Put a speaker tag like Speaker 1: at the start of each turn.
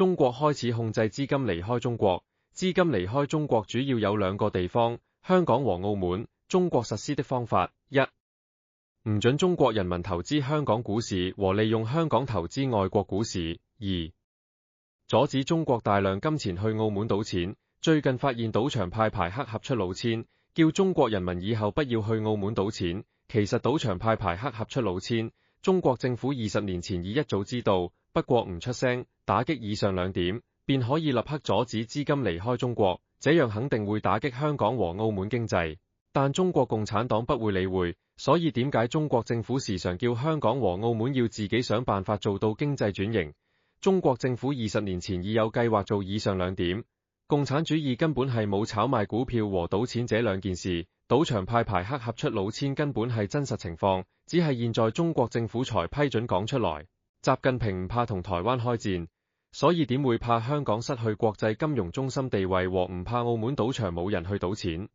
Speaker 1: 中國開始控制資金離開中國。資金離開中國主要有兩個地方，香港和澳門。中國實施的方法：一、唔准中國人民投資香港股市和利用香港投資外國股市；二、阻止中國大量金錢去澳門賭錢。最近發現賭場派牌黑盒出老千，叫中國人民以後不要去澳門賭錢。其實賭場派牌黑盒出老千，中國政府20年前已一早知道，不過唔出聲，打擊以上兩點，便可以立刻阻止資金離開中國，這樣肯定會打擊香港和澳門經濟。但中國共產黨不會理會，所以點解中國政府時常叫香港和澳門要自己想辦法做到經濟轉型？中國政府20年前已有計劃做以上兩點。共產主義根本係冇炒賣股票和賭錢這兩件事，賭場派牌黑盒出老千根本係真實情況，只係現在中國政府才批准講出來。習近平唔怕同台灣開戰，所以點會怕香港失去國際金融中心地位和唔怕澳門賭場冇人去賭錢？